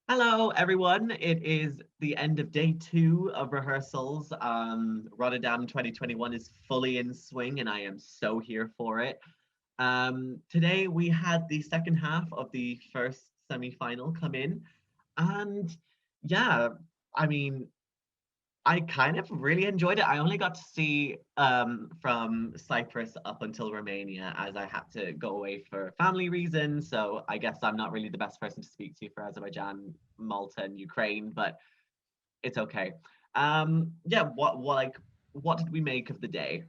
Hello, everyone. It is the end of day two of rehearsals. Rotterdam 2021 is fully in swing, and I am so here for it. Today, we had the second half of the first semi-final come in, and yeah, I mean, I kind of really enjoyed it. I only got to see from Cyprus up until Romania as I had to go away for family reasons. So I guess I'm not really the best person to speak to for Azerbaijan, Malta, and Ukraine, but it's okay. Yeah, what did we make of the day?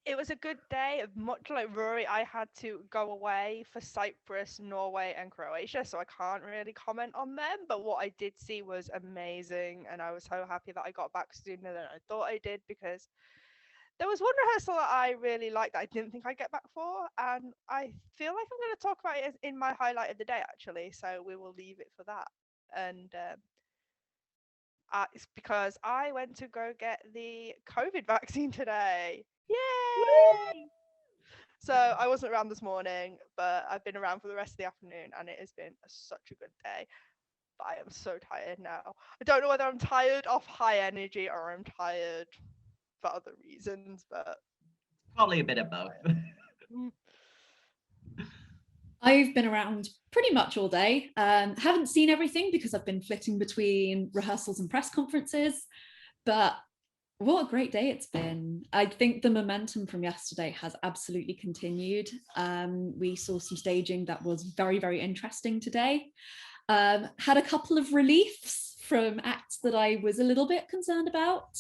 It was a good day. Much like Rory, I had to go away for Cyprus, Norway, and Croatia, so I can't really comment on them. But what I did see was amazing, and I was so happy that I got back sooner than I thought I did because there was one rehearsal that I really liked that I didn't think I'd get back for, and I feel like I'm going to talk about it in my highlight of the day actually. So we will leave it for that. And it's because I went to go get the COVID vaccine today. Yay! So I wasn't around this morning, but I've been around for the rest of the afternoon, and it has been such a good day. But I am so tired now. I don't know whether I'm tired off high energy or I'm tired for other reasons, but Probably a bit of both. mm, I've been around pretty much all day. Haven't seen everything because I've been flitting between rehearsals and press conferences, but what a great day it's been. I think the momentum from yesterday has absolutely continued. We saw some staging that was very, very interesting today. Had a couple of reliefs from acts that I was a little bit concerned about.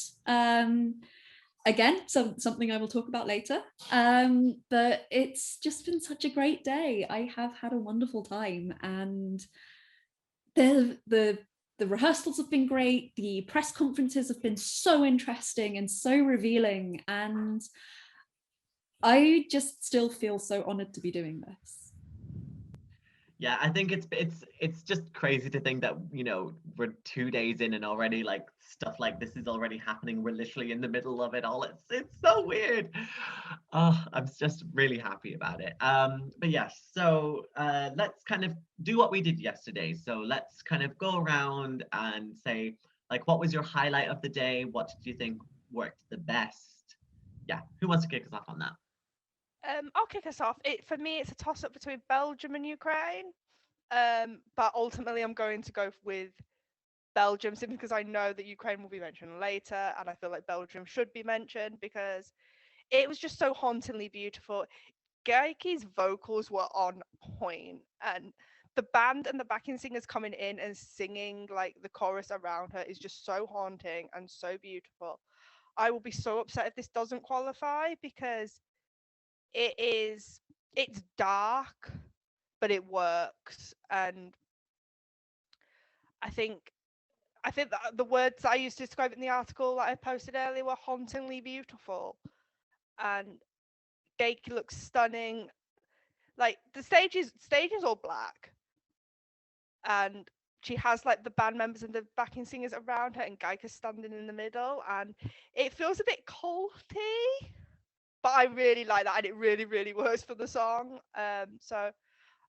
Again, something I will talk about later. But it's just been such a great day. I have had a wonderful time, and the rehearsals have been great. The press conferences have been so interesting and so revealing, and I just still feel so honored to be doing this. Yeah, I think it's just crazy to think that, we're 2 days in and already like stuff like this is already happening. We're literally in the middle of it all. It's so weird. Oh, I'm just really happy about it. But yes, so let's kind of do what we did yesterday. So let's kind of go around and say, like, what was your highlight of the day? What did you think worked the best? Yeah, who wants to kick us off on that? I'll kick us off. It for me, it's a toss up between Belgium and Ukraine. But ultimately, I'm going to go with Belgium simply because I know that Ukraine will be mentioned later, and I feel like Belgium should be mentioned because it was just so hauntingly beautiful. Geiki's vocals were on point, and the band and the backing singers coming in and singing like the chorus around her is just so haunting and so beautiful. I will be so upset if this doesn't qualify because it's dark, but it works, and I think I think that the words I used to describe it in the article that I posted earlier were hauntingly beautiful, and Geiki looks stunning. Like the stage is all black, and she has like the band members and the backing singers around her, and Geika's standing in the middle, and it feels a bit culty, but I really like that, and it really really works for the song. So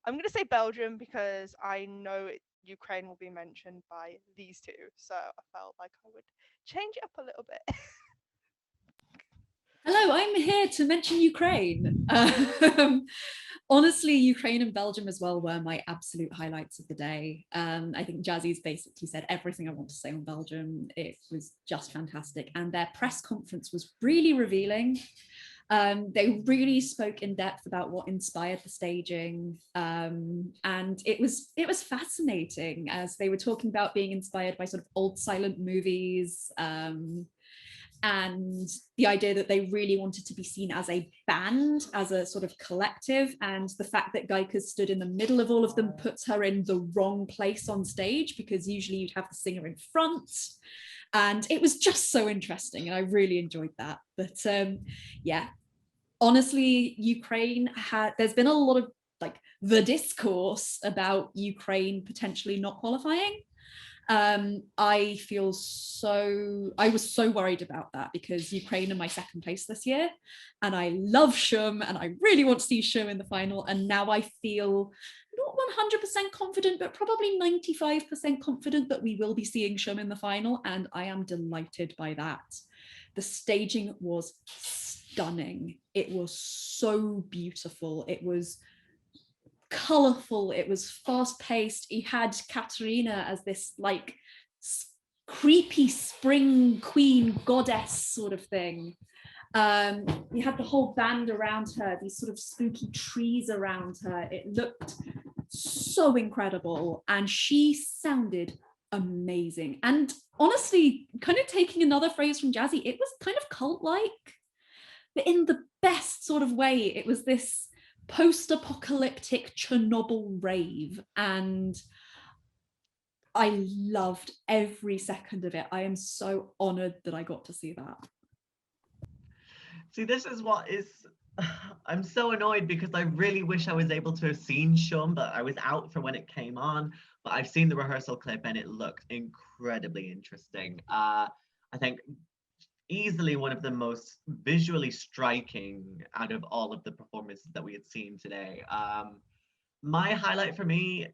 I'm gonna say Belgium because I know Ukraine will be mentioned by these two, so I felt like I would change it up a little bit. Hello, I'm here to mention Ukraine. Honestly, Ukraine and Belgium as well were my absolute highlights of the day. I think Jazzy's basically said everything I want to say on Belgium. It was just fantastic. And their press conference was really revealing. They really spoke in depth about what inspired the staging, and it was fascinating as they were talking about being inspired by sort of old silent movies, and the idea that they really wanted to be seen as a band, as a sort of collective, and the fact that Geika stood in the middle of all of them puts her in the wrong place on stage because usually you'd have the singer in front. And it was just so interesting, and I really enjoyed that. But yeah, honestly, Ukraine had, there's been a lot of like the discourse about Ukraine potentially not qualifying. I was so worried about that because Ukraine are my second place this year, and I love Shum, and I really want to see Shum in the final. And now I feel not 100% confident, but probably 95% confident that we will be seeing Shum in the final, and I am delighted by that. The staging was stunning. It was so beautiful. It was colorful, it was fast-paced. He had Katerina as this like creepy spring queen goddess sort of thing. You had the whole band around her, these sort of spooky trees around her. It looked so incredible, and she sounded amazing. And honestly, kind of taking another phrase from Jazzy, it was kind of cult-like, but in the best sort of way. It was this post-apocalyptic Chernobyl rave, and I loved every second of it. I am so honored that I got to see that. See, this is what is, I'm so annoyed because I really wish I was able to have seen Shum, but I was out for when it came on. But I've seen the rehearsal clip and it looked incredibly interesting. I think easily one of the most visually striking out of all of the performances that we had seen today. My highlight for me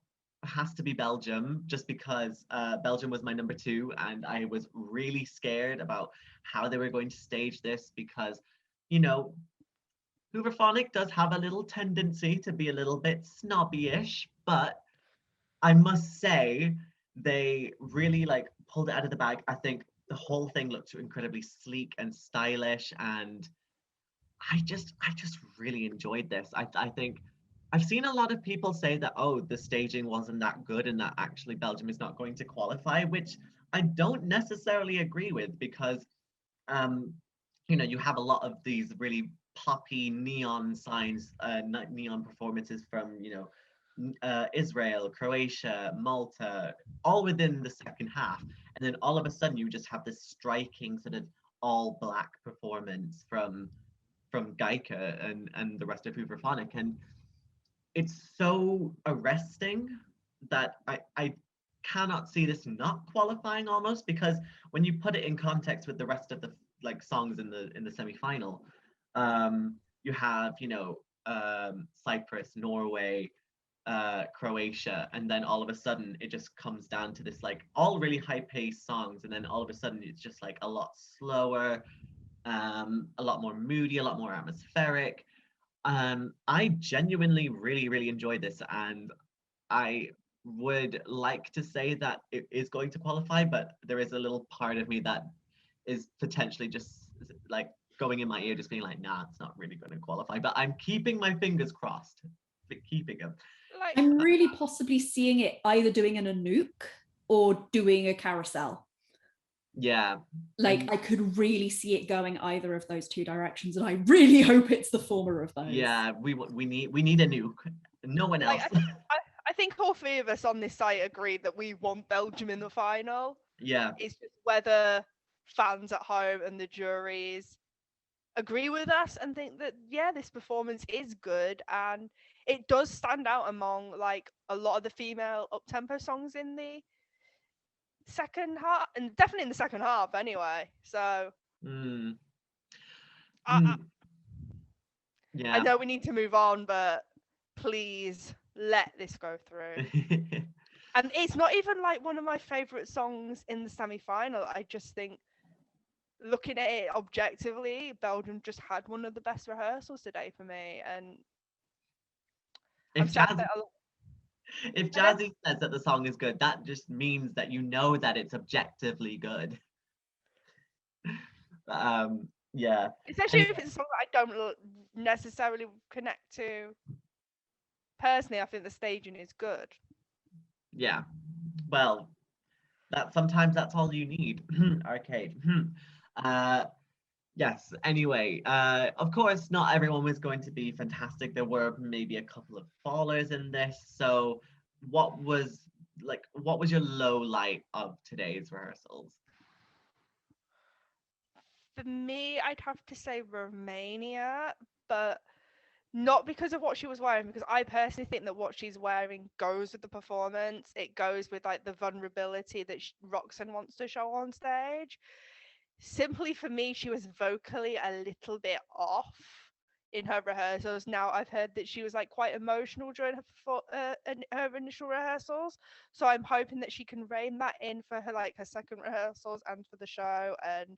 has to be Belgium, just because Belgium was my number 2, and I was really scared about how they were going to stage this because, you know, Hooverphonic does have a little tendency to be a little bit snobby-ish, but I must say they really like pulled it out of the bag. I think the whole thing looked incredibly sleek and stylish, and I just really enjoyed this. I think I've seen a lot of people say that, oh, the staging wasn't that good and that actually Belgium is not going to qualify, which I don't necessarily agree with, because you know, you have a lot of these really poppy neon signs, neon performances from, you know, Israel, Croatia, Malta, all within the second half. And then all of a sudden you just have this striking sort of all black performance from Gaika and the rest of Hooverphonic. And it's so arresting that I cannot see this not qualifying almost, because when you put it in context with the rest of the like songs in the semi-final, you have, you know, Cyprus, Norway, Croatia, and then all of a sudden it just comes down to this like all really high-paced songs, and then all of a sudden it's just like a lot slower, a lot more moody, a lot more atmospheric. I genuinely really enjoyed this, and I would like to say that it is going to qualify, but there is a little part of me that is potentially just like going in my ear, just being like, nah, it's not really going to qualify. But I'm keeping my fingers crossed, keeping them. Like, I'm really possibly seeing it either doing an Anouk or doing a carousel. Yeah. Like, And I could really see it going either of those two directions, and I really hope it's the former of those. yeah, we need a nuke. No one else. like I think all 3 of us on this site agree that we want Belgium in the final. Yeah. It's just whether fans at home and the juries agree with us and think that, yeah, this performance is good, and it does stand out among like a lot of the female up-tempo songs in the second half, and definitely in the second half anyway. So Yeah. I know we need to move on, but please let this go through. And it's not even like one of my favorite songs in the semi-final. I just think, looking at it objectively, Belgium just had one of the best rehearsals today for me. And if Jazzy says that the song is good, that just means that you know that it's objectively good. Yeah. Especially if it's a song that I don't necessarily connect to personally. I think the staging is good. Yeah. Well, sometimes that's all you need. Arcade. Yes, anyway, of course, not everyone was going to be fantastic. There were maybe a couple of fallers in this. So what was your low light of today's rehearsals? For me, I'd have to say Romania, but not because of what she was wearing, because I personally think that what she's wearing goes with the performance. It goes with like the vulnerability that Roxanne wants to show on stage. Simply for me, she was vocally a little bit off in her rehearsals. Now I've heard that she was like quite emotional during her initial rehearsals, so I'm hoping that she can rein that in for her like her second rehearsals and for the show and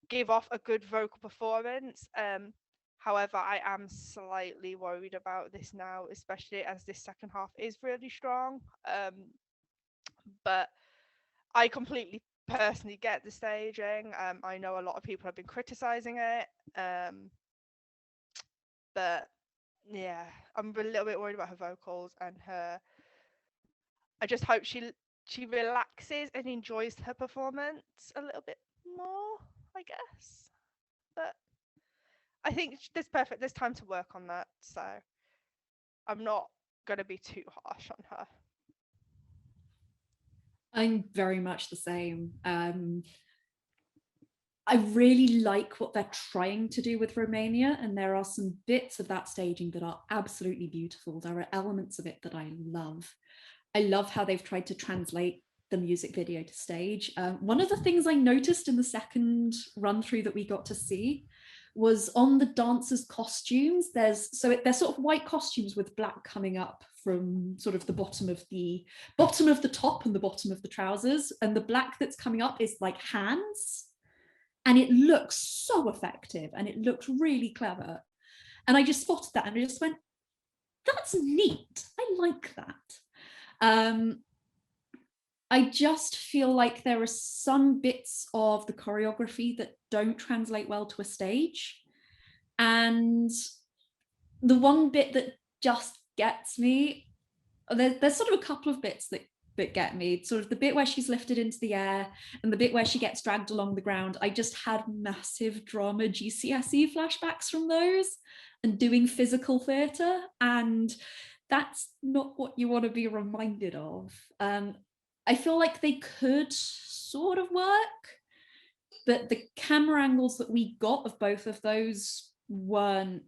give off a good vocal performance. However, I am slightly worried about this now, especially as this second half is really strong. But I completely personally get the staging. I know a lot of people have been criticizing it. But yeah, I'm a little bit worried about her vocals and her. I just hope she relaxes and enjoys her performance a little bit more, I guess. But I think there's time to work on that, so I'm not gonna be too harsh on her. I'm very much the same. I really like what they're trying to do with Romania, and there are some bits of that staging that are absolutely beautiful. There are elements of it that I love. I love how they've tried to translate the music video to stage. One of the things I noticed in the second run through that we got to see was on the dancers' costumes. They're sort of white costumes with black coming up from sort of the bottom of the top and the bottom of the trousers, and the black that's coming up is like hands. And it looks so effective and it looks really clever. And I just spotted that and I just went, that's neat. I like that. I just feel like there are some bits of the choreography that don't translate well to a stage. And the one bit that just gets me, there's sort of a couple of bits that get me. Sort of the bit where she's lifted into the air and the bit where she gets dragged along the ground. I just had massive drama GCSE flashbacks from those and doing physical theatre, and that's not what you want to be reminded of. I feel like they could sort of work, but the camera angles that we got of both of those weren't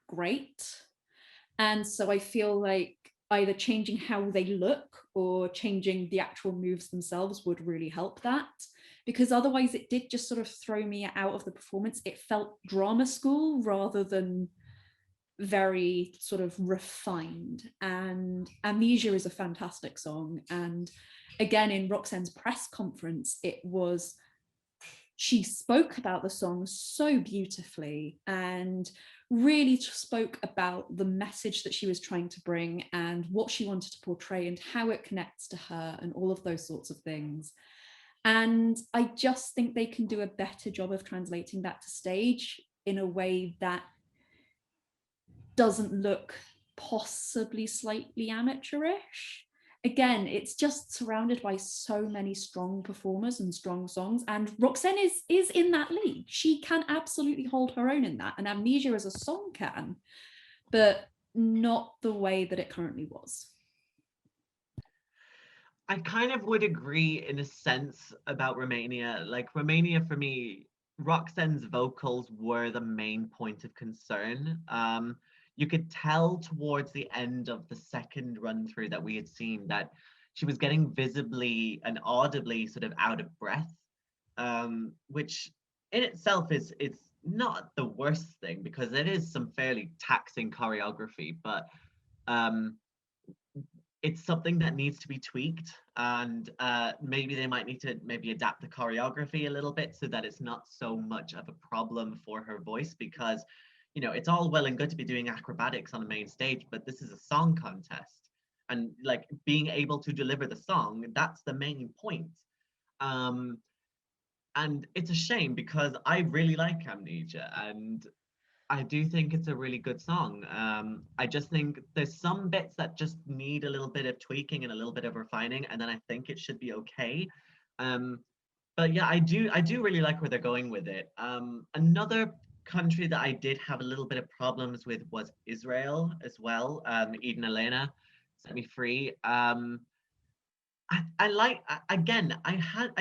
great. And so I feel like either changing how they look or changing the actual moves themselves would really help that, because otherwise it did just sort of throw me out of the performance. It felt drama school rather than very sort of refined. And Amnesia is a fantastic song. And again, in Roxanne's press conference, she spoke about the song so beautifully and really spoke about the message that she was trying to bring and what she wanted to portray and how it connects to her and all of those sorts of things. And I just think they can do a better job of translating that to stage in a way that doesn't look possibly slightly amateurish. Again, it's just surrounded by so many strong performers and strong songs, and Roxanne is in that league. She can absolutely hold her own in that, and Amnesia as a song can, but not the way that it currently was. I kind of would agree in a sense about Romania. Like Romania, for me, Roxanne's vocals were the main point of concern. You could tell towards the end of the second run through that we had seen that she was getting visibly and audibly sort of out of breath, which in itself is it's not the worst thing because it is some fairly taxing choreography, but it's something that needs to be tweaked, and maybe they might need to maybe adapt the choreography a little bit so that it's not so much of a problem for her voice, because you know it's all well and good to be doing acrobatics on the main stage, but this is a song contest, and like being able to deliver the song, that's the main point. And it's a shame because I really like Amnesia and I do think it's a really good song. I just think there's some bits that just need a little bit of tweaking and a little bit of refining, and then I think it should be okay. But yeah, I do really like where they're going with it. Another country that I did have a little bit of problems with was Israel as well. Eden Elena, Set Me Free. I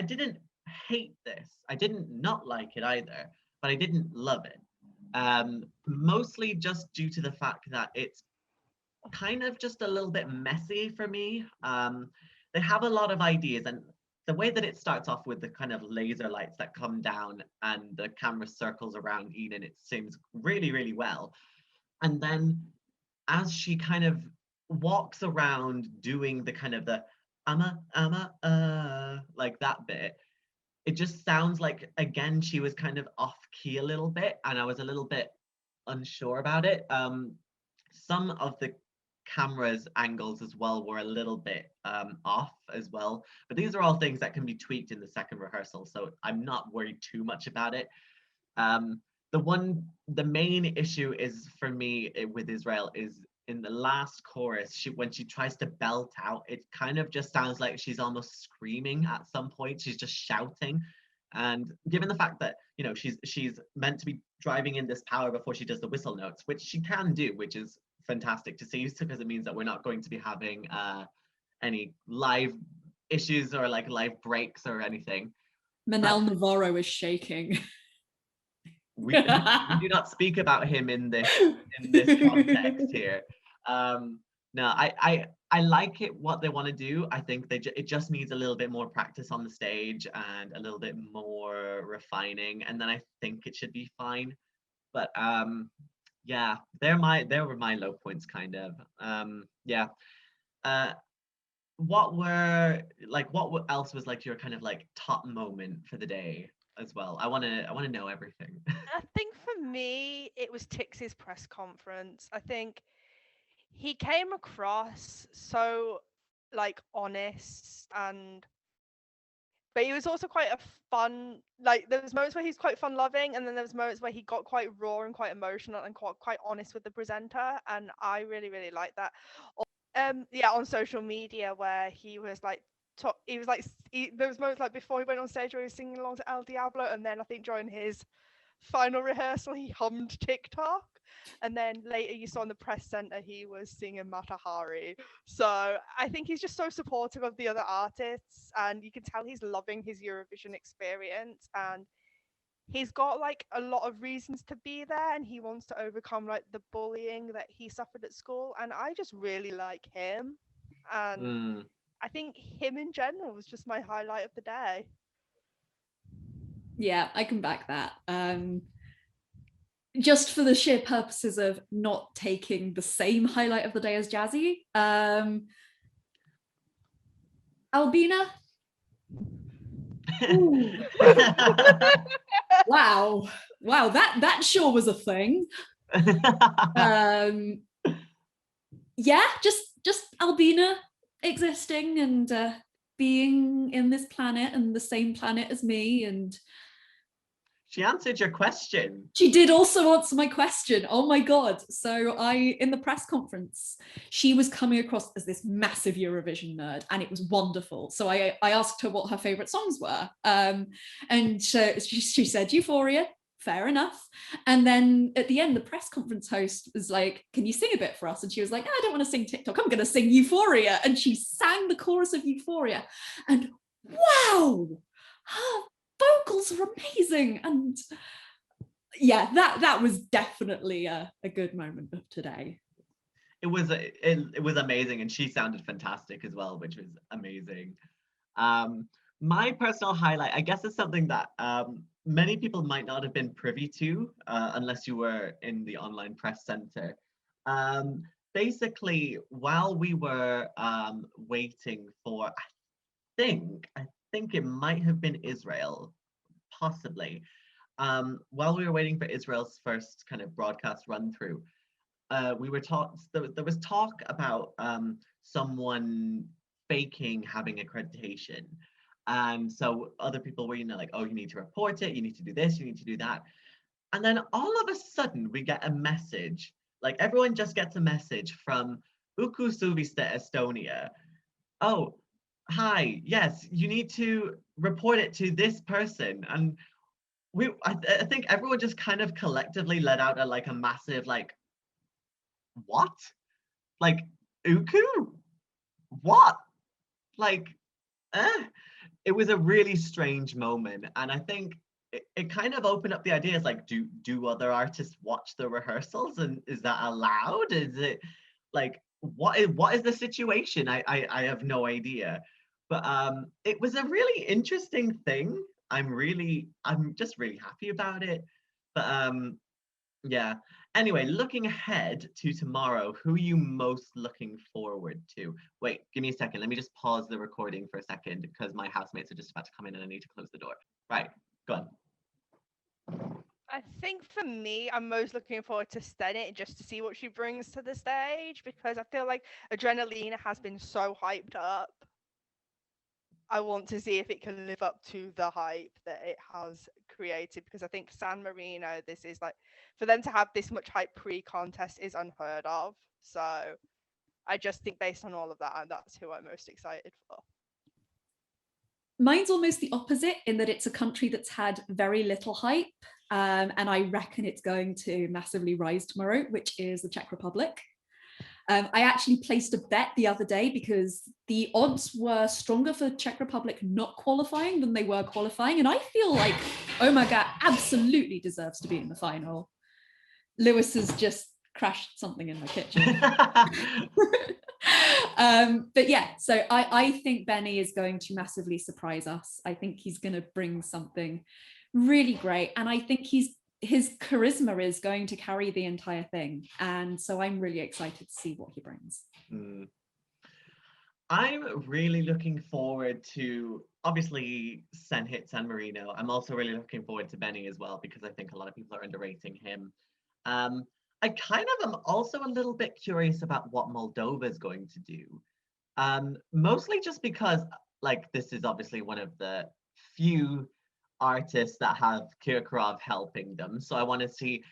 didn't hate this. I didn't not like it either, but I didn't love it. Mostly just due to the fact that it's kind of just a little bit messy for me. They have a lot of ideas, and the way that it starts off with the kind of laser lights that come down and the camera circles around Eden, it seems really, really well. And then as she kind of walks around doing the kind of the like that bit, it just sounds like, again, she was kind of off key a little bit, and I was a little bit unsure about it. Some of the cameras angles as well were a little bit off as well, but these are all things that can be tweaked in the second rehearsal, so I'm not worried too much about it. The main issue is for me with Israel is in the last chorus, when she tries to belt out, it kind of just sounds like she's almost screaming at some point. She's just shouting. And given the fact that, you know, she's meant to be driving in this power before she does the whistle notes, which she can do, which is fantastic to see, because it means that we're not going to be having any live issues or like live breaks or anything. Manel Navarro is shaking. We do not speak about him in this context here. No, I like it, what they want to do. I think it just needs a little bit more practice on the stage and a little bit more refining, and then I think it should be fine. But yeah, they were my low points, kind of. Yeah. What else was like your kind of like top moment for the day as well? I want to know everything. I think for me, it was Tix's press conference. I think he came across so like honest, but he was also quite a fun, like there was moments where he's quite fun loving, and then there was moments where he got quite raw and quite emotional and quite honest with the presenter, and I really, really liked that. Yeah, on social media where he was like there was moments like before he went on stage where he was singing along to El Diablo, and then I think during his final rehearsal he hummed TikTok, and then later you saw in the press center he was singing Mata Hari. So I think he's just so supportive of the other artists, and you can tell he's loving his Eurovision experience, and he's got like a lot of reasons to be there, and he wants to overcome like the bullying that he suffered at school, and I just really like him, and I think him in general was just my highlight of the day. Yeah, I can back that. Just for the sheer purposes of not taking the same highlight of the day as Jazzy, Albina. Wow, that sure was a thing. Yeah, just Albina existing and being in this planet and the same planet as me, and she answered your question. She did also answer my question. Oh my God. So in the press conference, she was coming across as this massive Eurovision nerd, and it was wonderful. So I asked her what her favorite songs were. And so she said Euphoria, fair enough. And then at the end, the press conference host was like, can you sing a bit for us? And she was like, I don't want to sing TikTok, I'm going to sing Euphoria. And she sang the chorus of Euphoria. And wow, her vocals are amazing. And yeah, that was definitely a good moment of today. It was amazing, and she sounded fantastic as well, which was amazing. My personal highlight, I guess, is something that many people might not have been privy to unless you were in the online press center. Basically, while we were waiting for, I think it might have been Israel, possibly. While we were waiting for Israel's first kind of broadcast run through, we were there was talk about someone faking having accreditation. And so other people were, you know, like, oh, you need to report it, you need to do this, you need to do that. And then all of a sudden we get a message, like everyone just gets a message from Uku Suvista Estonia. Oh, hi, yes, you need to report it to this person. And I think everyone just kind of collectively let out a massive like, what? Like, Uku? What? Like, it was a really strange moment. And I think it kind of opened up the ideas like, do other artists watch the rehearsals, and is that allowed? Is it like, what is the situation? I have no idea. But it was a really interesting thing. I'm just really happy about it. But yeah. Anyway, looking ahead to tomorrow, who are you most looking forward to? Wait, give me a second. Let me just pause the recording for a second because my housemates are just about to come in and I need to close the door. Right, go on. I think for me, I'm most looking forward to Stenit just to see what she brings to the stage, because I feel like Adrenalina has been so hyped up. I want to see if it can live up to the hype that it has created, because I think San Marino, this is like, for them to have this much hype pre-contest is unheard of. So I just think based on all of that, that's who I'm most excited for. Mine's almost the opposite in that it's a country that's had very little hype, and I reckon it's going to massively rise tomorrow, which is the Czech Republic. I actually placed a bet the other day because the odds were stronger for Czech Republic not qualifying than they were qualifying, and I feel like Omega absolutely deserves to be in the final. Lewis has just crashed something in my kitchen. But yeah, so I think Benny is going to massively surprise us. I think he's going to bring something really great, and I think his charisma is going to carry the entire thing, and so I'm really excited to see what he brings. I'm really looking forward to, obviously, San Marino. I'm also really looking forward to Benny as well, because I think a lot of people are underrating him. I kind of am also a little bit curious about what Moldova is going to do. Mostly just because, like, this is obviously one of the few artists that have Kirkorov helping them. So I want to see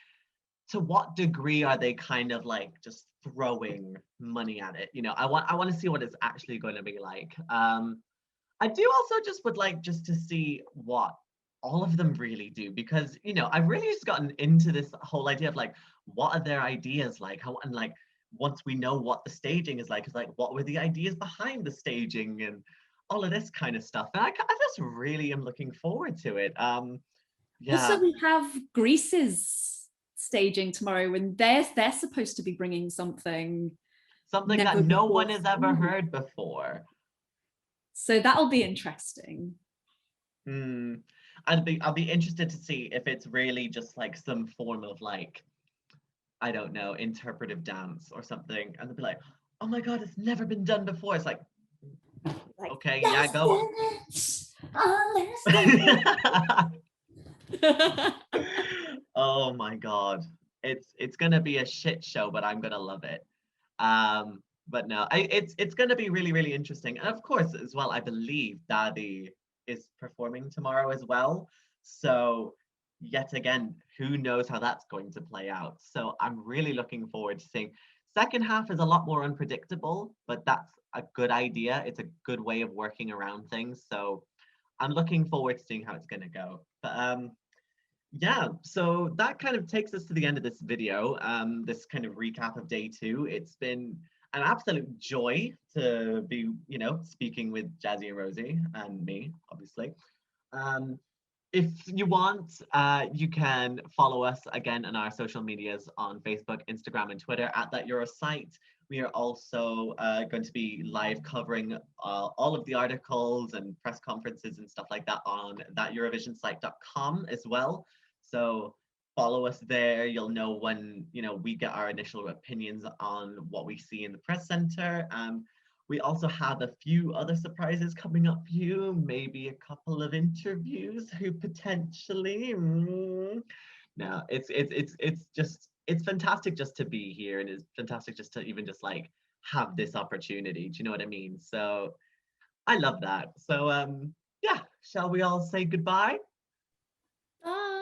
to what degree are they kind of like just throwing money at it. You know, I want to see what it's actually going to be like. I do also just would like just to see what all of them really do, because you know I've really just gotten into this whole idea of like, what are their ideas like? How, and like once we know what the staging is like, it's like, what were the ideas behind the staging and all of this kind of stuff. And I just really am looking forward to it. Yeah. Also, we have Greece's staging tomorrow, and they're supposed to be bringing something that no one has ever heard before. So that'll be interesting. I'll be interested to see if it's really just like some form of like, I don't know, interpretive dance or something, and they'll be like, oh my god, it's never been done before. It's like okay, yeah, go on. Oh my god, it's gonna be a shit show, but I'm gonna love it. But no, it's gonna be really, really interesting. And of course, as well, I believe Daddy is performing tomorrow as well. So yet again, who knows how that's going to play out. So I'm really looking forward to seeing. Second half is a lot more unpredictable, but that's a good idea. It's a good way of working around things. So I'm looking forward to seeing how it's gonna go. But yeah, so that kind of takes us to the end of this video, this kind of recap of day 2. It's been an absolute joy to be, you know, speaking with Jazzy and Rosie and me, obviously. If you want, you can follow us again on our social medias on Facebook, Instagram, and Twitter at That Eurosite. We are also going to be live covering all of the articles and press conferences and stuff like that on thateurovisionsite.com as well. So follow us there. You'll know when, you know, we get our initial opinions on what we see in the press center. We also have a few other surprises coming up for you, maybe a couple of interviews who potentially, no, it's fantastic just to be here, and it's fantastic just to even just like have this opportunity. Do you know what I mean? So I love that. So yeah, shall we all say goodbye? Bye.